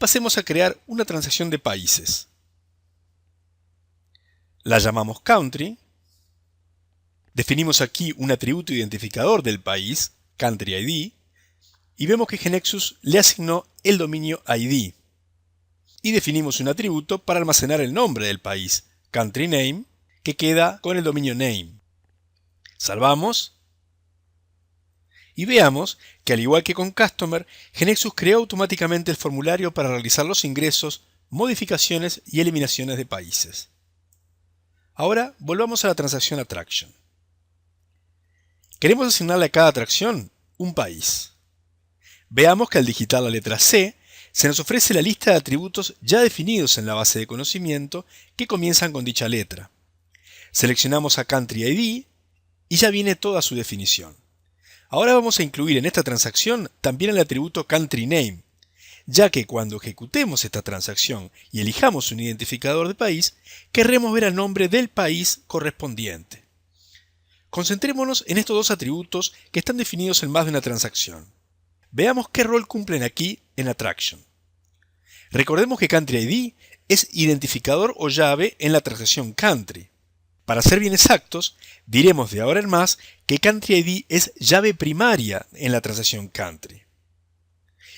pasemos a crear una transacción de países. La llamamos country. Definimos aquí un atributo identificador del país, country ID, y vemos que GeneXus le asignó el dominio ID. Y definimos un atributo para almacenar el nombre del país, country name, que queda con el dominio name. Salvamos. Y veamos que al igual que con Customer, GeneXus creó automáticamente el formulario para realizar los ingresos, modificaciones y eliminaciones de países. Ahora volvamos a la transacción Attraction. Queremos asignarle a cada atracción un país. Veamos que al digitar la letra C, se nos ofrece la lista de atributos ya definidos en la base de conocimiento que comienzan con dicha letra. Seleccionamos a Country ID y ya viene toda su definición. Ahora vamos a incluir en esta transacción también el atributo Country Name, ya que cuando ejecutemos esta transacción y elijamos un identificador de país, querremos ver el nombre del país correspondiente. Concentrémonos en estos dos atributos que están definidos en más de una transacción. Veamos qué rol cumplen aquí en Attraction. Recordemos que Country ID es identificador o llave en la transacción Country. Para ser bien exactos, diremos de ahora en más que Country ID es llave primaria en la transacción Country.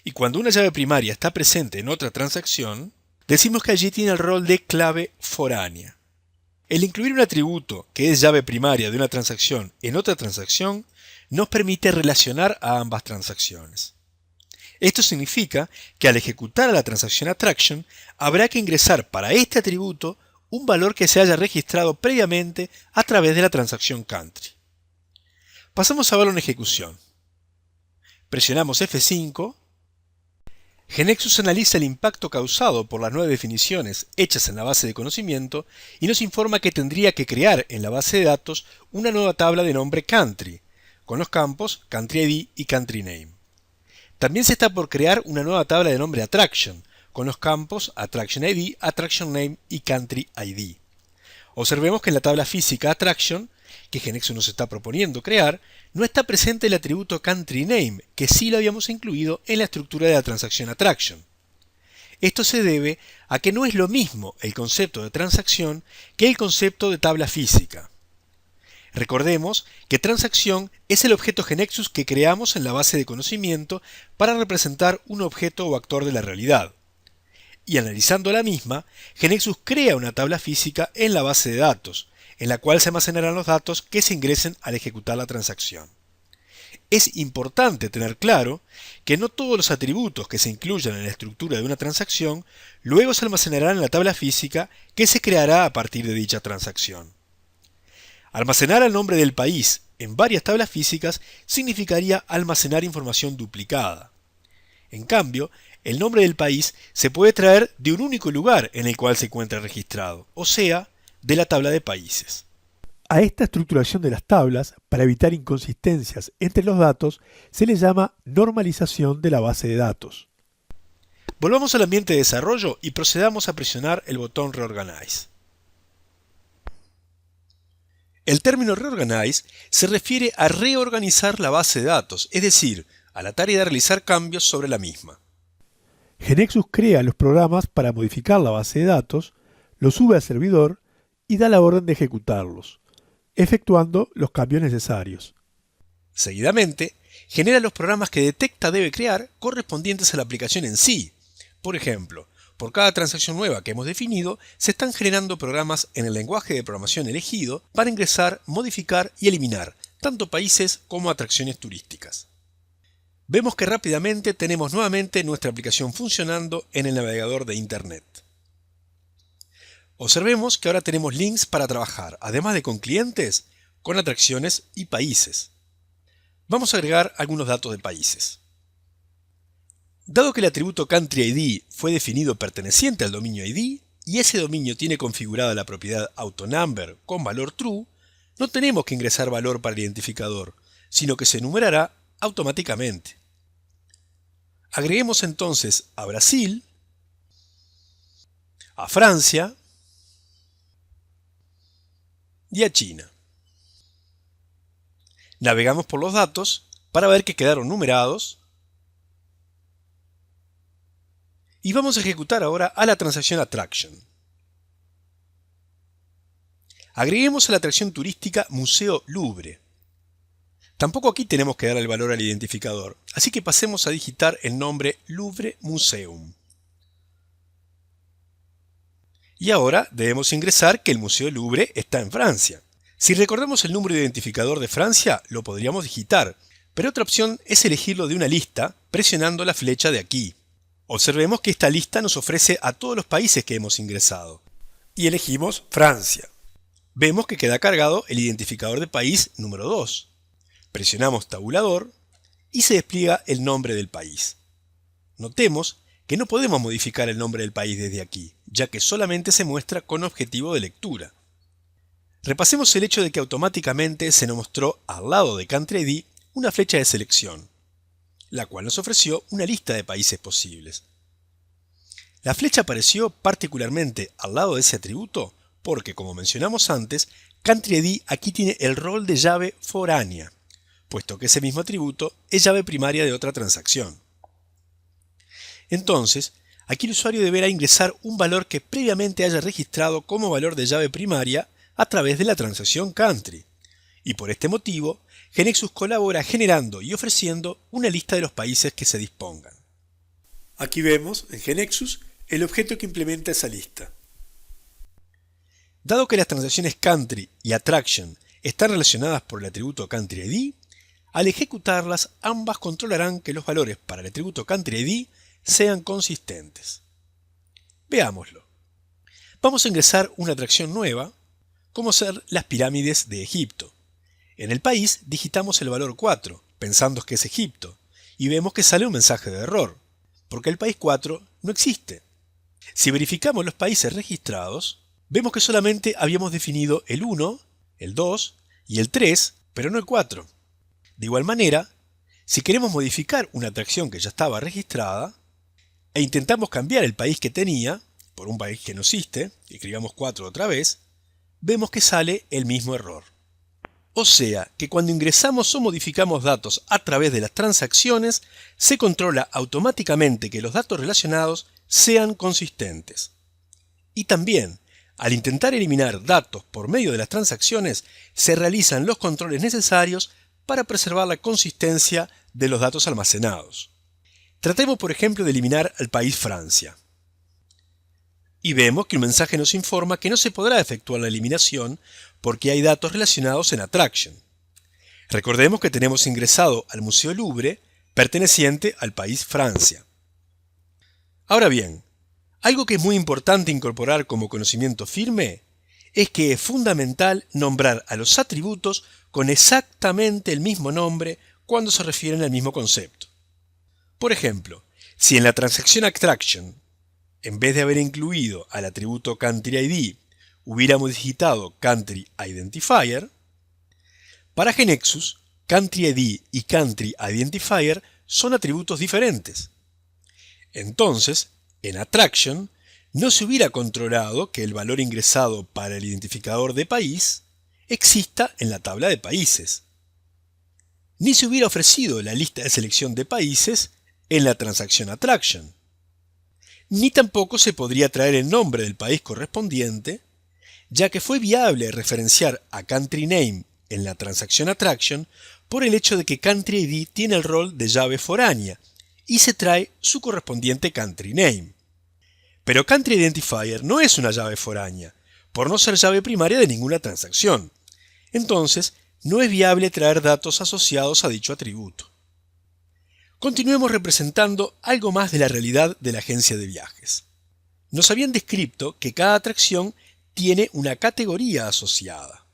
Y cuando una llave primaria está presente en otra transacción, decimos que allí tiene el rol de clave foránea. El incluir un atributo que es llave primaria de una transacción en otra transacción nos permite relacionar a ambas transacciones. Esto significa que al ejecutar a la transacción Attraction, habrá que ingresar para este atributo un valor que se haya registrado previamente a través de la transacción Country. Pasamos a verlo en ejecución. Presionamos F5. GeneXus analiza el impacto causado por las nuevas definiciones hechas en la base de conocimiento y nos informa que tendría que crear en la base de datos una nueva tabla de nombre Country, con los campos Country ID y Country Name. También se está por crear una nueva tabla de nombre Attraction, con los campos Attraction ID, Attraction Name y Country ID. Observemos que en la tabla física Attraction, que GeneXus nos está proponiendo crear, no está presente el atributo Country Name, que sí lo habíamos incluido en la estructura de la transacción Attraction. Esto se debe a que no es lo mismo el concepto de transacción que el concepto de tabla física. Recordemos que transacción es el objeto GeneXus que creamos en la base de conocimiento para representar un objeto o actor de la realidad. Y analizando la misma, GeneXus crea una tabla física en la base de datos, en la cual se almacenarán los datos que se ingresen al ejecutar la transacción. Es importante tener claro que no todos los atributos que se incluyan en la estructura de una transacción luego se almacenarán en la tabla física que se creará a partir de dicha transacción. Almacenar el nombre del país en varias tablas físicas significaría almacenar información duplicada. En cambio, el nombre del país se puede traer de un único lugar en el cual se encuentra registrado, o sea, de la tabla de países. A esta estructuración de las tablas, para evitar inconsistencias entre los datos, se le llama normalización de la base de datos. Volvamos al ambiente de desarrollo y procedamos a presionar el botón Reorganize. El término Reorganize se refiere a reorganizar la base de datos, es decir, a la tarea de realizar cambios sobre la misma. GeneXus crea los programas para modificar la base de datos, los sube al servidor y da la orden de ejecutarlos, efectuando los cambios necesarios. Seguidamente, genera los programas que detecta debe crear correspondientes a la aplicación en sí. Por ejemplo, por cada transacción nueva que hemos definido, se están generando programas en el lenguaje de programación elegido para ingresar, modificar y eliminar tanto países como atracciones turísticas. Vemos que rápidamente tenemos nuevamente nuestra aplicación funcionando en el navegador de Internet. Observemos que ahora tenemos links para trabajar, además de con clientes, con atracciones y países. Vamos a agregar algunos datos de países. Dado que el atributo Country ID fue definido perteneciente al dominio ID y ese dominio tiene configurada la propiedad AutoNumber con valor true, no tenemos que ingresar valor para el identificador, sino que se enumerará automáticamente. Agreguemos entonces a Brasil, a Francia y a China. Navegamos por los datos para ver que quedaron numerados Y vamos a ejecutar ahora a la transacción Attraction. Agreguemos a la atracción turística Museo Louvre. Tampoco aquí tenemos que dar el valor al identificador, así que pasemos a digitar el nombre Louvre Museum. Y ahora debemos ingresar que el Museo Louvre está en Francia. Si recordamos el número de identificador de Francia, lo podríamos digitar, pero otra opción es elegirlo de una lista presionando la flecha de aquí. Observemos que esta lista nos ofrece a todos los países que hemos ingresado. Y elegimos Francia. Vemos que queda cargado el identificador de país número 2. Presionamos tabulador y se despliega el nombre del país. Notemos que no podemos modificar el nombre del país desde aquí, ya que solamente se muestra con objetivo de lectura. Repasemos el hecho de que automáticamente se nos mostró al lado de Country ID una flecha de selección, la cual nos ofreció una lista de países posibles. La flecha apareció particularmente al lado de ese atributo porque, como mencionamos antes, Country ID aquí tiene el rol de llave foránea, puesto que ese mismo atributo es llave primaria de otra transacción. Entonces, aquí el usuario deberá ingresar un valor que previamente haya registrado como valor de llave primaria a través de la transacción Country, y por este motivo, GeneXus colabora generando y ofreciendo una lista de los países que se dispongan. Aquí vemos en GeneXus el objeto que implementa esa lista. Dado que las transacciones Country y Attraction están relacionadas por el atributo Country ID, al ejecutarlas ambas controlarán que los valores para el atributo Country ID sean consistentes. Veámoslo. Vamos a ingresar una atracción nueva, como ser las pirámides de Egipto. En el país digitamos el valor 4, pensando que es Egipto, y vemos que sale un mensaje de error, porque el país 4 no existe. Si verificamos los países registrados, vemos que solamente habíamos definido el 1, el 2 y el 3, pero no el 4. De igual manera, si queremos modificar una atracción que ya estaba registrada, e intentamos cambiar el país que tenía, por un país que no existe, y escribamos 4 otra vez, vemos que sale el mismo error. O sea, que cuando ingresamos o modificamos datos a través de las transacciones, se controla automáticamente que los datos relacionados sean consistentes. Y también, al intentar eliminar datos por medio de las transacciones, se realizan los controles necesarios para preservar la consistencia de los datos almacenados. Tratemos, por ejemplo, de eliminar al país Francia. Y vemos que un mensaje nos informa que no se podrá efectuar la eliminación porque hay datos relacionados en Attraction. Recordemos que tenemos ingresado al Museo Louvre perteneciente al país Francia. Ahora bien, algo que es muy importante incorporar como conocimiento firme es que es fundamental nombrar a los atributos con exactamente el mismo nombre cuando se refieren al mismo concepto. Por ejemplo, si en la transacción Attraction, en vez de haber incluido al atributo Country ID, hubiéramos digitado Country Identifier, para GeneXus, Country ID y Country Identifier son atributos diferentes. Entonces, en Attraction, no se hubiera controlado que el valor ingresado para el identificador de país exista en la tabla de países, ni se hubiera ofrecido la lista de selección de países en la transacción Attraction, ni tampoco se podría traer el nombre del país correspondiente, ya que fue viable referenciar a Country Name en la transacción Attraction por el hecho de que Country ID tiene el rol de llave foránea y se trae su correspondiente Country Name. Pero Country Identifier no es una llave foránea, por no ser llave primaria de ninguna transacción. Entonces, no es viable traer datos asociados a dicho atributo. Continuemos representando algo más de la realidad de la agencia de viajes. Nos habían descrito que cada atracción tiene una categoría asociada,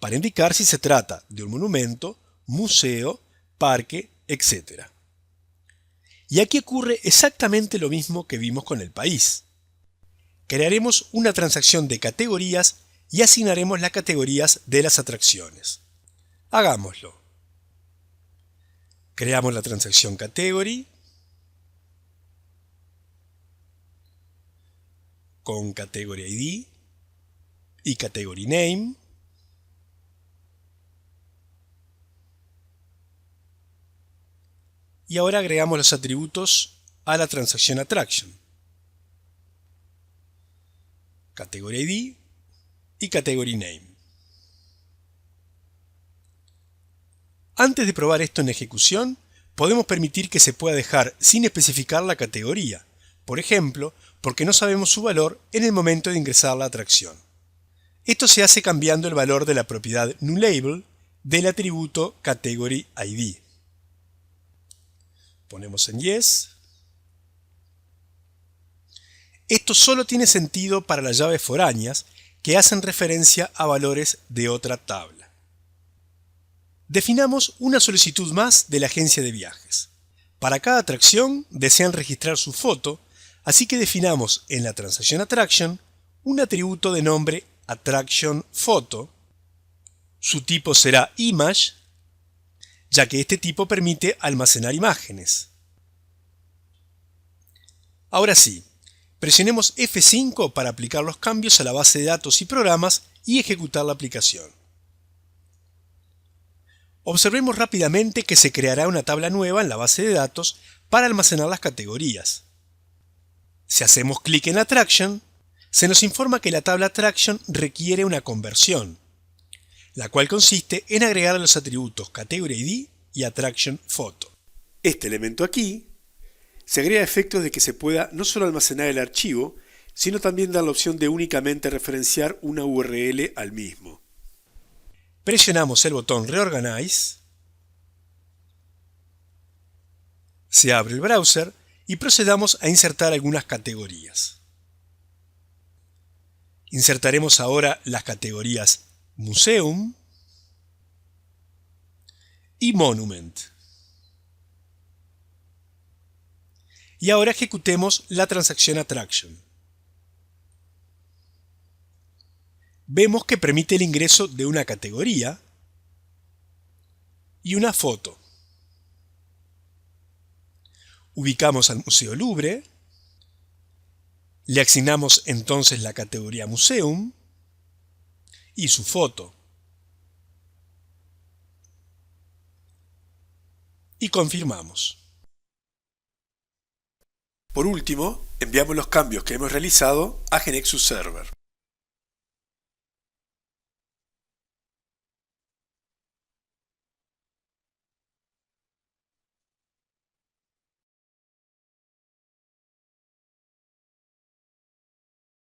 para indicar si se trata de un monumento, museo, parque, etc. Y aquí ocurre exactamente lo mismo que vimos con el país. Crearemos una transacción de categorías y asignaremos las categorías de las atracciones. Hagámoslo. Creamos la transacción Category con Category ID y Category Name. Y ahora agregamos los atributos a la transacción Attraction. Category ID y Category Name. Antes de probar esto en ejecución, podemos permitir que se pueda dejar sin especificar la categoría, por ejemplo, porque no sabemos su valor en el momento de ingresar la atracción. Esto se hace cambiando el valor de la propiedad NewLabel del atributo Category ID. Ponemos en Yes. Esto solo tiene sentido para las llaves foráneas que hacen referencia a valores de otra tabla. Definamos una solicitud más de la agencia de viajes. Para cada atracción desean registrar su foto, así que definamos en la transacción Attraction un atributo de nombre Attraction Photo. Su tipo será Image, ya que este tipo permite almacenar imágenes. Ahora sí, presionemos F5 para aplicar los cambios a la base de datos y programas y ejecutar la aplicación. Observemos rápidamente que se creará una tabla nueva en la base de datos para almacenar las categorías. Si hacemos clic en Attraction, se nos informa que la tabla Attraction requiere una conversión, la cual consiste en agregar los atributos Category ID y Attraction Photo. Este elemento aquí se agrega a efectos de que se pueda no solo almacenar el archivo, sino también dar la opción de únicamente referenciar una URL al mismo. Presionamos el botón Reorganize, se abre el browser y procedamos a insertar algunas categorías. Insertaremos ahora las categorías Museum y Monument. Y ahora ejecutemos la transacción Attraction. Vemos que permite el ingreso de una categoría y una foto. Ubicamos al Museo Louvre, le asignamos entonces la categoría Museum y su foto. Y confirmamos. Por último, enviamos los cambios que hemos realizado a GeneXus Server.